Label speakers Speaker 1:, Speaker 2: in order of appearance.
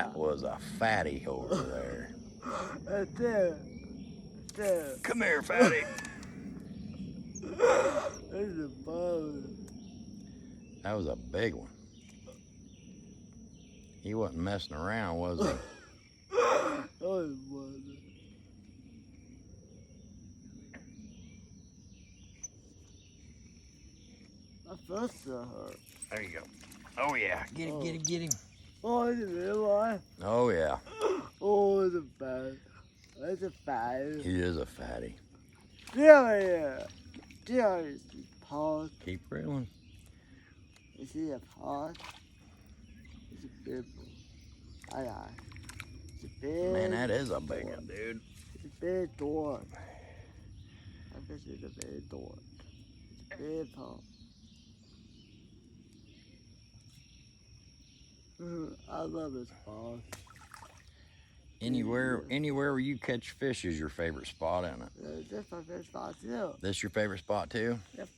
Speaker 1: That was a fatty over there.
Speaker 2: Right there. There.
Speaker 1: Come here, fatty.
Speaker 2: There's a bone.
Speaker 1: That was a big one. He wasn't messing around, was he?
Speaker 2: Oh, it was. My foot still hurt.
Speaker 1: There you go. Oh, yeah. Get him, get him, get him.
Speaker 2: Oh, is it really?
Speaker 1: Oh, yeah.
Speaker 2: Oh, it's a bad. It's a bad.
Speaker 1: He is a fatty.
Speaker 2: There. There is the pot.
Speaker 1: Keep reeling.
Speaker 2: You see a pot? It's a big one. Aye. It's a big.
Speaker 1: Man, that is a big one, dude.
Speaker 2: It's a big door. I guess it's a big door. It's a big pot. I love this pot.
Speaker 1: Anywhere where you catch fish is your favorite spot, isn't it?
Speaker 2: That's my favorite spot too.
Speaker 1: This your favorite spot too?
Speaker 2: Yep.